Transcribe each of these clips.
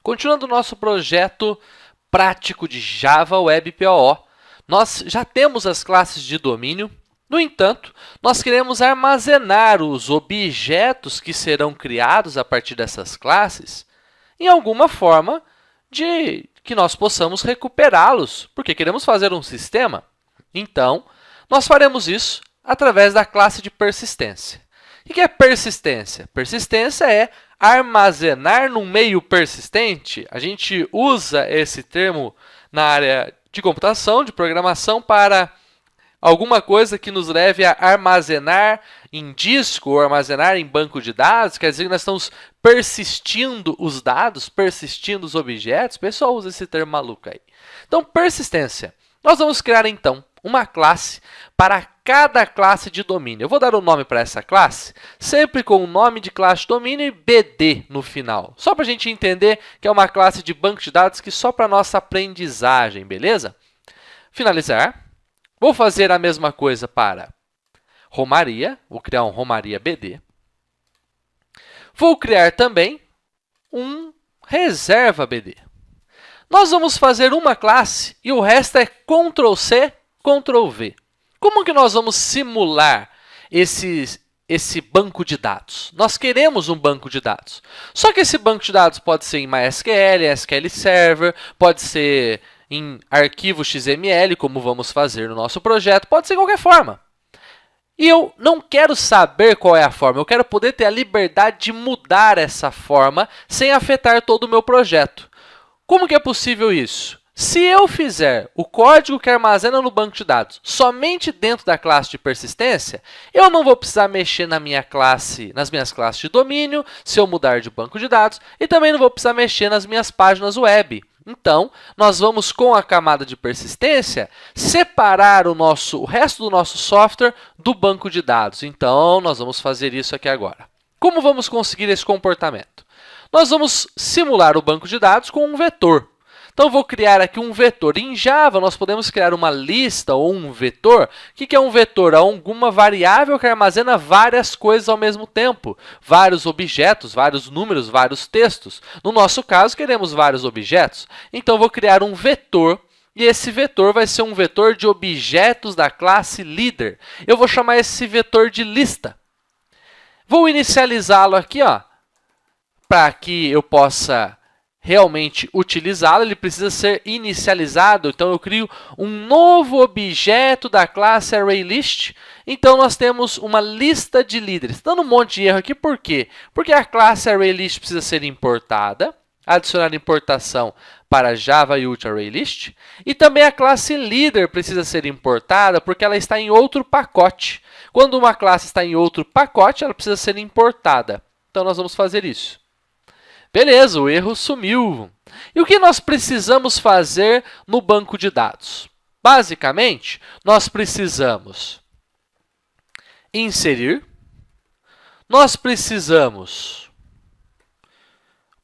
Continuando o nosso projeto prático de Java Web POO, nós já temos as classes de domínio. No entanto, nós queremos armazenar os objetos que serão criados a partir dessas classes em alguma forma de que nós possamos recuperá-los, porque queremos fazer um sistema. Então, nós faremos isso através da classe de persistência. O que é persistência? Persistência é armazenar num meio persistente. A gente usa esse termo na área de computação, de programação, para alguma coisa que nos leve a armazenar em disco ou armazenar em banco de dados. Quer dizer que nós estamos persistindo os dados, persistindo os objetos. O pessoal usa esse termo maluco aí. Então, persistência. Nós vamos criar, então, uma classe para cada classe de domínio. Eu vou dar o nome para essa classe, sempre com o nome de classe de domínio e BD no final. Só para a gente entender que é uma classe de banco de dados que só para nossa aprendizagem, beleza? Finalizar. Vou fazer a mesma coisa para Romaria. Vou criar um Romaria BD. Vou criar também um Reserva BD. Nós vamos fazer uma classe e o resto é Ctrl+C, Ctrl+V. Como que nós vamos simular esse banco de dados? Nós queremos um banco de dados. Só que esse banco de dados pode ser em MySQL, SQL Server, pode ser em arquivo XML, como vamos fazer no nosso projeto, pode ser de qualquer forma. E eu não quero saber qual é a forma, eu quero poder ter a liberdade de mudar essa forma sem afetar todo o meu projeto. Como que é possível isso? Se eu fizer o código que armazena no banco de dados somente dentro da classe de persistência, eu não vou precisar mexer nas minhas classes de domínio, se eu mudar de banco de dados, e também não vou precisar mexer nas minhas páginas web. Então, nós vamos, com a camada de persistência, separar o resto do nosso software do banco de dados. Então, nós vamos fazer isso aqui agora. Como vamos conseguir esse comportamento? Nós vamos simular o banco de dados com um vetor. Então, vou criar aqui um vetor. Em Java, nós podemos criar uma lista ou um vetor. O que é um vetor? É alguma variável que armazena várias coisas ao mesmo tempo. Vários objetos, vários números, vários textos. No nosso caso, queremos vários objetos. Então, vou criar um vetor. E esse vetor vai ser um vetor de objetos da classe líder. Eu vou chamar esse vetor de lista. Vou inicializá-lo aqui, para que eu possa realmente utilizá-lo. Ele precisa ser inicializado, então eu crio um novo objeto da classe ArrayList. Então, nós temos uma lista de líderes. Dando um monte de erro aqui, por quê? Porque a classe ArrayList precisa ser importada, adicionar importação para Java Util ArrayList, e também a classe líder precisa ser importada porque ela está em outro pacote. Quando uma classe está em outro pacote, ela precisa ser importada. Então, nós vamos fazer isso. Beleza, o erro sumiu. E o que nós precisamos fazer no banco de dados? Basicamente, nós precisamos inserir, nós precisamos,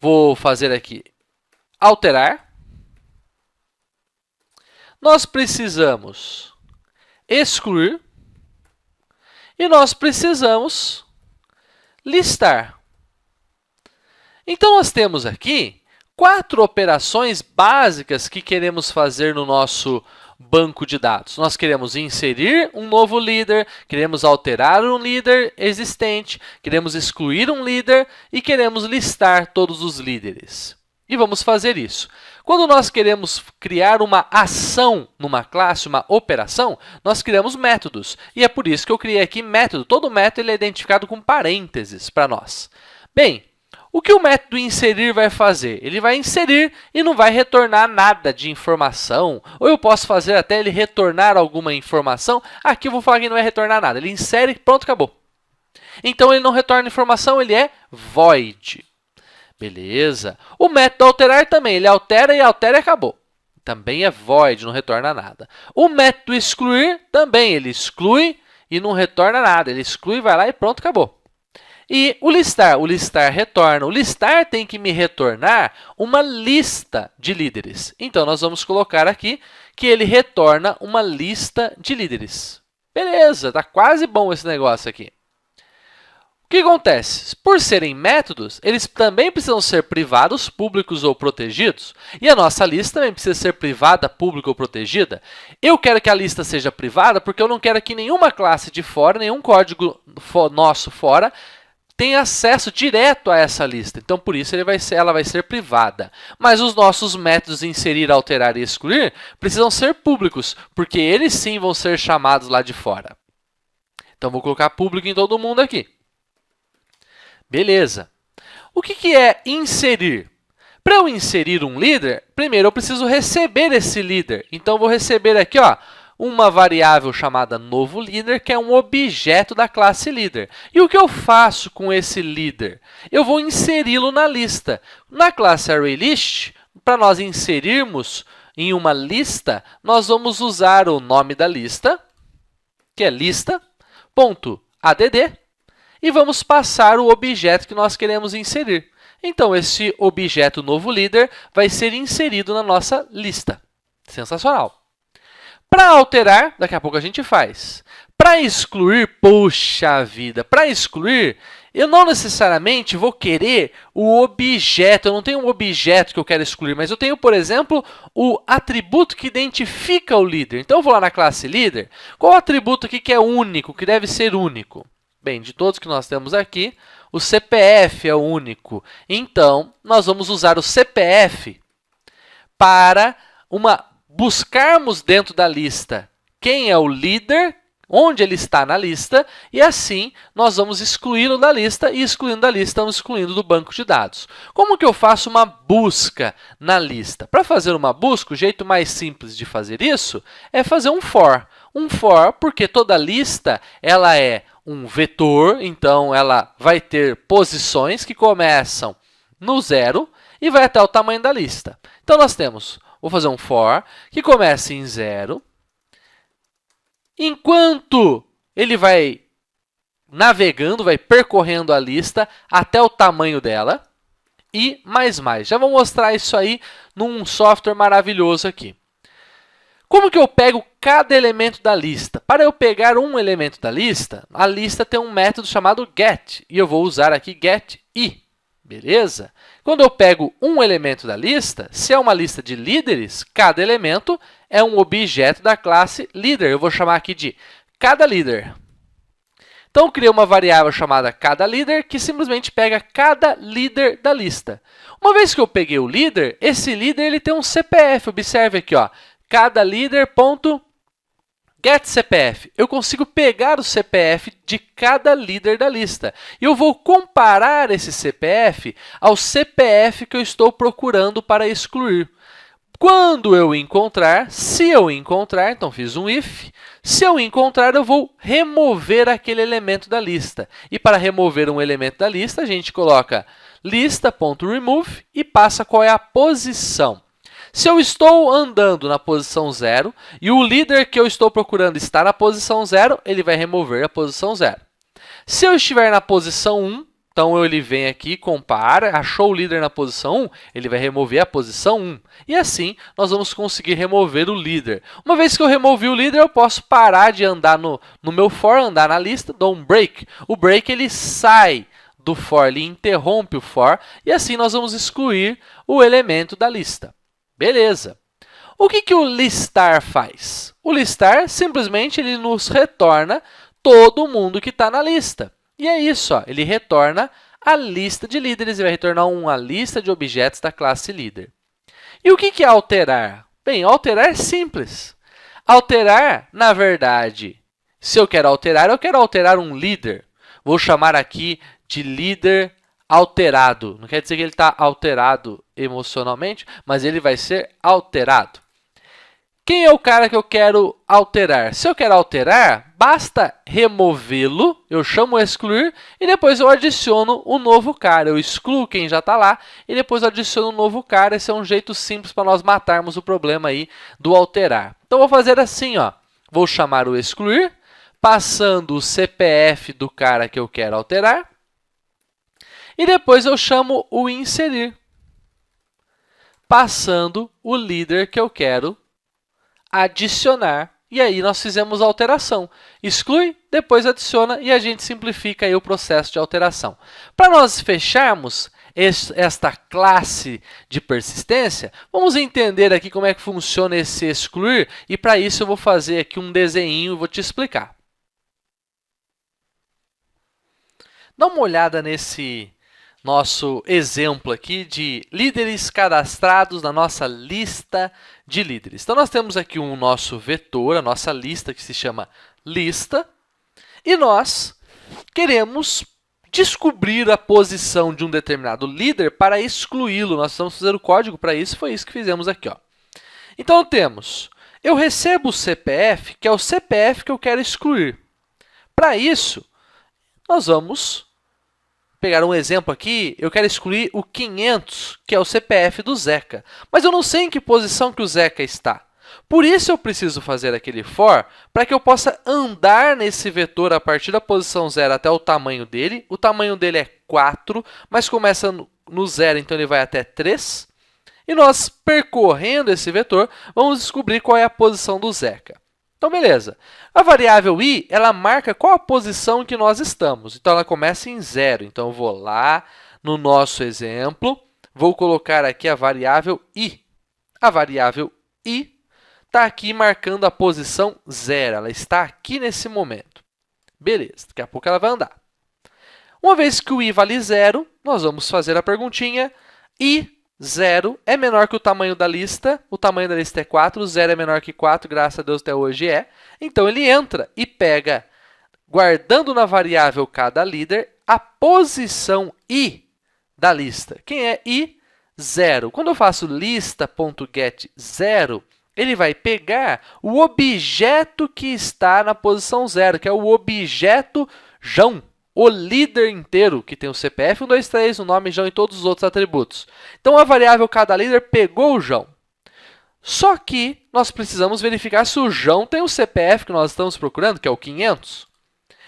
vou fazer aqui, alterar, nós precisamos excluir e nós precisamos listar. Então, nós temos aqui 4 operações básicas que queremos fazer no nosso banco de dados. Nós queremos inserir um novo líder, queremos alterar um líder existente, queremos excluir um líder e queremos listar todos os líderes. E vamos fazer isso. Quando nós queremos criar uma ação numa classe, uma operação, nós criamos métodos. E é por isso que eu criei aqui método. Todo método ele é identificado com parênteses para nós. Bem, o que o método inserir vai fazer? Ele vai inserir e não vai retornar nada de informação. Ou eu posso fazer até ele retornar alguma informação. Aqui eu vou falar que não vai retornar nada. Ele insere e pronto, acabou. Então, ele não retorna informação, ele é void. Beleza. O método alterar também. Ele altera e acabou. Também é void, não retorna nada. O método excluir também. Ele exclui e não retorna nada. Ele exclui, vai lá e pronto, acabou. E o listar retorna. O listar tem que me retornar uma lista de líderes. Então, nós vamos colocar aqui que ele retorna uma lista de líderes. Beleza, está quase bom esse negócio aqui. que acontece? Por serem métodos, eles também precisam ser privados, públicos ou protegidos. E a nossa lista também precisa ser privada, pública ou protegida. Eu quero que a lista seja privada porque eu não quero que nenhuma classe de fora, nenhum código nosso fora, tenha acesso direto a essa lista. Então, por isso, ela vai ser privada. Mas os nossos métodos inserir, alterar e excluir precisam ser públicos, porque eles sim vão ser chamados lá de fora. Então, vou colocar público em todo mundo aqui. Beleza. O que é inserir? Para eu inserir um líder, primeiro eu preciso receber esse líder. Então, eu vou receber aqui uma variável chamada novo líder, que é um objeto da classe líder. E o que eu faço com esse líder? Eu vou inseri-lo na lista. Na classe ArrayList, para nós inserirmos em uma lista, nós vamos usar o nome da lista, que é lista.add, e vamos passar o objeto que nós queremos inserir. Então, esse objeto novo líder vai ser inserido na nossa lista. Sensacional! Para alterar, daqui a pouco a gente faz. Para excluir, poxa vida, para excluir, eu não necessariamente vou querer o objeto. Eu não tenho um objeto que eu quero excluir, mas eu tenho, por exemplo, o atributo que identifica o líder. Então, eu vou lá na classe líder. Qual o atributo aqui que é único, que deve ser único? Bem, de todos que nós temos aqui, o CPF é o único. Então, nós vamos usar o CPF para buscarmos dentro da lista quem é o líder, onde ele está na lista, e assim nós vamos excluí-lo da lista, e excluindo da lista, estamos excluindo do banco de dados. Como que eu faço uma busca na lista? Para fazer uma busca, o jeito mais simples de fazer isso é fazer um for. Um for, porque toda lista ela é um vetor, então ela vai ter posições que começam no 0 e vai até o tamanho da lista. Então, nós temos, vou fazer um for, que começa em 0. Enquanto ele vai navegando, vai percorrendo a lista até o tamanho dela, e mais. Já vou mostrar isso aí num software maravilhoso aqui. Como que eu pego cada elemento da lista? Para eu pegar um elemento da lista, a lista tem um método chamado get, e eu vou usar aqui getI. Beleza? Quando eu pego um elemento da lista, se é uma lista de líderes, cada elemento é um objeto da classe líder. Eu vou chamar aqui de cada líder. Então, eu criei uma variável chamada cada líder, que simplesmente pega cada líder da lista. Uma vez que eu peguei o líder, esse líder ele tem um CPF. Observe aqui, cada líder.getCPF. Eu consigo pegar o CPF de cada líder da lista. E eu vou comparar esse CPF ao CPF que eu estou procurando para excluir. Quando eu encontrar, se eu encontrar, então fiz um if, se eu encontrar, eu vou remover aquele elemento da lista. E para remover um elemento da lista, a gente coloca lista.remove e passa qual é a posição. Se eu estou andando na posição 0 e o líder que eu estou procurando está na posição 0, ele vai remover a posição 0. Se eu estiver na posição 1, então ele vem aqui, compara, achou o líder na posição 1, ele vai remover a posição 1. E assim, nós vamos conseguir remover o líder. Uma vez que eu removi o líder, eu posso parar de andar no meu for, andar na lista, dou um break. O break ele sai do for, ele interrompe o for, e assim nós vamos excluir o elemento da lista. Beleza. O que o listar faz? O listar, simplesmente, ele nos retorna todo mundo que está na lista. E é isso, ele retorna a lista de líderes e vai retornar uma lista de objetos da classe líder. E o que é alterar? Bem, alterar é simples. Alterar, na verdade, se eu quero alterar um líder. Vou chamar aqui de líder alterado. Não quer dizer que ele está alterado emocionalmente, mas ele vai ser alterado. Quem é o cara que eu quero alterar? Se eu quero alterar, basta removê-lo, eu chamo excluir, e depois eu adiciono o novo cara. Eu excluo quem já está lá, e depois eu adiciono um novo cara. Esse é um jeito simples para nós matarmos o problema aí do alterar. Então, vou fazer assim, vou chamar o excluir, passando o CPF do cara que eu quero alterar, e depois eu chamo o inserir, passando o líder que eu quero adicionar E aí nós fizemos a alteração. Exclui, depois adiciona e a gente simplifica aí o processo de alteração. Para nós fecharmos esta classe de persistência, vamos entender aqui como é que funciona esse excluir e para isso eu vou fazer aqui um desenho e vou te explicar. Dá uma olhada nesse nosso exemplo aqui de líderes cadastrados na nossa lista de líderes. Então, nós temos aqui o nosso vetor, a nossa lista, que se chama lista, e nós queremos descobrir a posição de um determinado líder para excluí-lo. Nós vamos fazer o código para isso, foi isso que fizemos aqui. Então, temos, eu recebo o CPF, que é o CPF que eu quero excluir. Para isso, nós vamos pegar um exemplo aqui, eu quero excluir o 500, que é o CPF do Zeca. Mas eu não sei em que posição que o Zeca está. Por isso, eu preciso fazer aquele for para que eu possa andar nesse vetor a partir da posição 0 até o tamanho dele. O tamanho dele é 4, mas começa no 0, então ele vai até 3. E nós, percorrendo esse vetor, vamos descobrir qual é a posição do Zeca. Então, beleza. A variável i, ela marca qual a posição que nós estamos. Então, ela começa em 0. Então, eu vou lá no nosso exemplo, vou colocar aqui a variável i. A variável i está aqui marcando a posição 0. Ela está aqui nesse momento. Beleza, daqui a pouco ela vai andar. Uma vez que o i vale 0, nós vamos fazer a perguntinha. I 0 é menor que o tamanho da lista é 4, 0 é menor que 4, graças a Deus até hoje é. Então, ele entra e pega, guardando na variável cada líder, a posição i da lista. Quem é i? 0. Quando eu faço lista.get0, ele vai pegar o objeto que está na posição 0, que é o objeto João. O líder inteiro, que tem o CPF 1, 2, 3, o nome João e todos os outros atributos. Então, a variável cada líder pegou o João. Só que nós precisamos verificar se o João tem o CPF que nós estamos procurando, que é o 500.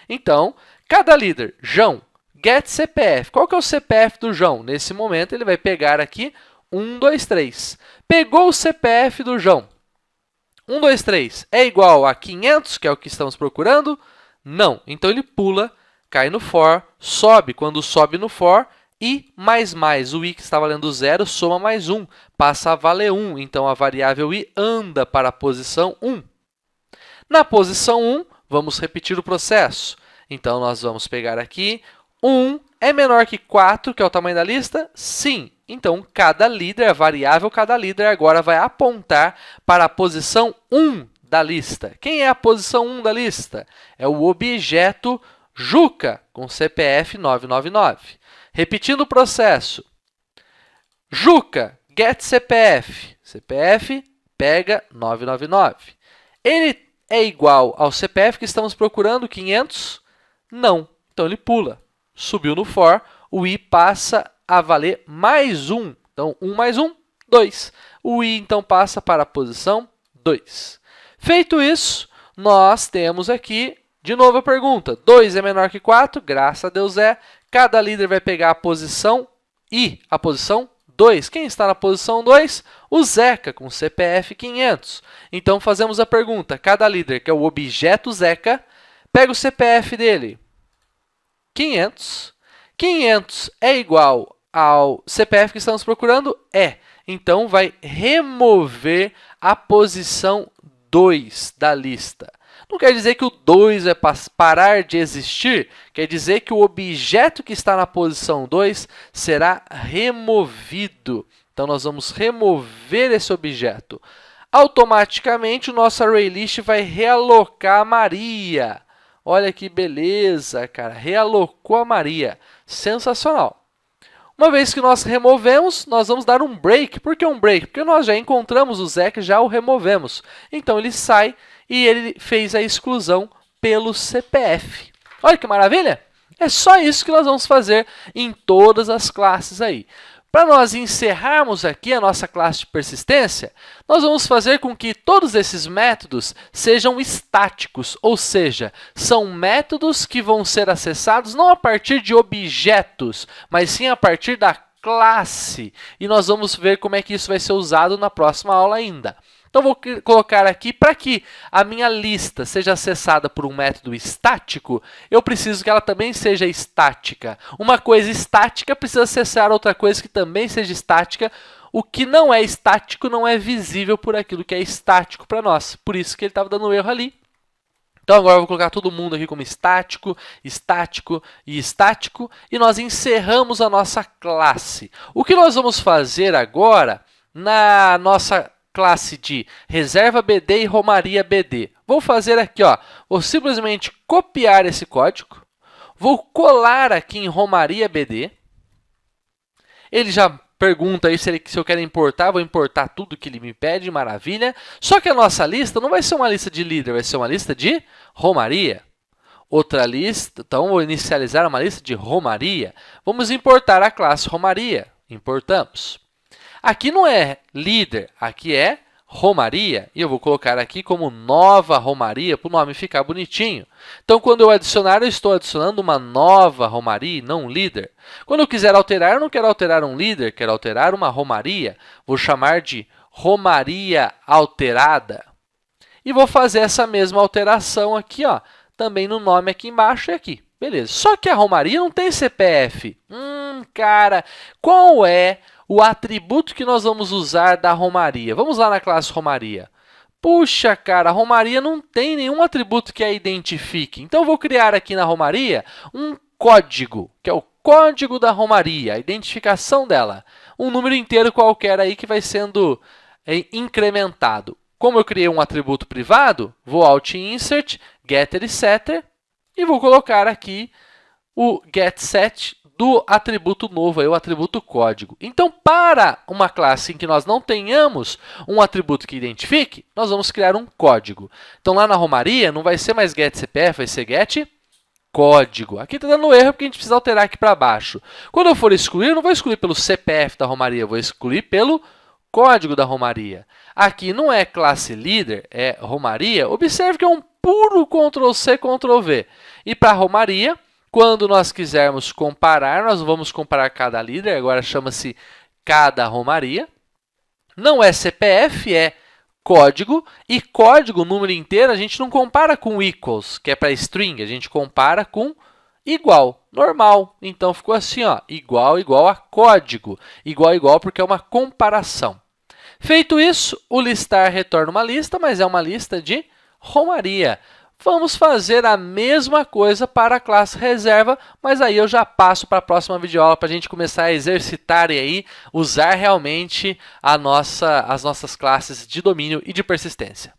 Então, cada líder, João, get CPF. Qual que é o CPF do João? Nesse momento, ele vai pegar aqui 1, 2, 3. Pegou o CPF do João. 1, 2, 3 é igual a 500, que é o que estamos procurando? Não. Então, ele pula, cai no for, sobe. Quando sobe no for, i mais, o i que está valendo 0, soma mais 1, passa a valer 1. Então, a variável i anda para a posição 1. Na posição 1, vamos repetir o processo. Então, nós vamos pegar aqui, 1 é menor que 4, que é o tamanho da lista? Sim. Então, cada líder, a variável cada líder, agora vai apontar para a posição 1 da lista. Quem é a posição 1 da lista? É o objeto Juca, com CPF 999. Repetindo o processo. Juca, get CPF. CPF pega 999. Ele é igual ao CPF que estamos procurando, 500? Não. Então, ele pula. Subiu no for, o i passa a valer mais 1. Então, 1 mais 1, 2. O i, então, passa para a posição 2. Feito isso, nós temos aqui, de novo, a pergunta. 2 é menor que 4? Graças a Deus é. Cada líder vai pegar a posição i, a posição 2. Quem está na posição 2? O Zeca, com CPF 500. Então, fazemos a pergunta. Cada líder, que é o objeto Zeca, pega o CPF dele. 500. 500 é igual ao CPF que estamos procurando? É. Então, vai remover a posição 2 da lista. Não quer dizer que o 2 vai parar de existir, quer dizer que o objeto que está na posição 2 será removido. Então, nós vamos remover esse objeto. Automaticamente, o nosso ArrayList vai realocar a Maria. Olha que beleza, cara. Realocou a Maria. Sensacional. Uma vez que nós removemos, nós vamos dar um break. Por que um break? Porque nós já encontramos o Zeca e já o removemos. Então, ele sai e ele fez a exclusão pelo CPF. Olha que maravilha! É só isso que nós vamos fazer em todas as classes aí. Para nós encerrarmos aqui a nossa classe de persistência, nós vamos fazer com que todos esses métodos sejam estáticos, ou seja, são métodos que vão ser acessados não a partir de objetos, mas sim a partir da classe. E nós vamos ver como é que isso vai ser usado na próxima aula ainda. Então, vou colocar aqui, para que a minha lista seja acessada por um método estático, eu preciso que ela também seja estática. Uma coisa estática precisa acessar outra coisa que também seja estática. O que não é estático não é visível por aquilo que é estático para nós. Por isso que ele estava dando erro ali. Então, agora eu vou colocar todo mundo aqui como estático, estático e estático. E nós encerramos a nossa classe. O que nós vamos fazer agora na nossa classe de reserva BD e romaria BD? Vou fazer aqui, ó, vou simplesmente copiar esse código. Vou colar aqui em romaria BD. Ele já pergunta aí se eu quero importar, vou importar tudo que ele me pede, maravilha. Só que a nossa lista não vai ser uma lista de líder, vai ser uma lista de romaria. Outra lista, então vou inicializar uma lista de romaria. Vamos importar a classe romaria, importamos. Aqui não é líder, aqui é romaria. E eu vou colocar aqui como nova romaria, para o nome ficar bonitinho. Então, quando eu adicionar, eu estou adicionando uma nova romaria, não um líder. Quando eu quiser alterar, eu não quero alterar um líder, quero alterar uma romaria. Vou chamar de romaria alterada. E vou fazer essa mesma alteração aqui, ó, também no nome aqui embaixo e aqui. Beleza. Só que a romaria não tem CPF. Cara, qual é o atributo que nós vamos usar da romaria? Vamos lá na classe romaria. Puxa, cara, a romaria não tem nenhum atributo que a identifique. Então, eu vou criar aqui na romaria um código, que é o código da romaria, a identificação dela. Um número inteiro qualquer aí que vai sendo incrementado. Como eu criei um atributo privado, vou Alt Insert, Getter e Setter, e vou colocar aqui o getSet do atributo novo, aí, o atributo código. Então, para uma classe em que nós não tenhamos um atributo que identifique, nós vamos criar um código. Então, lá na romaria, não vai ser mais getCPF, vai ser getCódigo. Aqui está dando erro porque a gente precisa alterar aqui para baixo. Quando eu for excluir, eu não vou excluir pelo CPF da romaria, eu vou excluir pelo código da romaria. Aqui não é classe líder, é romaria. Observe que é um puro Ctrl+C, Ctrl+V. E para a romaria, quando nós quisermos comparar, nós vamos comparar cada líder, agora chama-se cada romaria. Não é CPF, é código. E código, número inteiro, a gente não compara com equals, que é para string, a gente compara com igual, normal. Então, ficou assim, ó, igual, igual a código. Igual, igual, porque é uma comparação. Feito isso, o listar retorna uma lista, mas é uma lista de romaria. Vamos fazer a mesma coisa para a classe reserva, mas aí eu já passo para a próxima videoaula para a gente começar a exercitar e aí usar realmente as nossas classes de domínio e de persistência.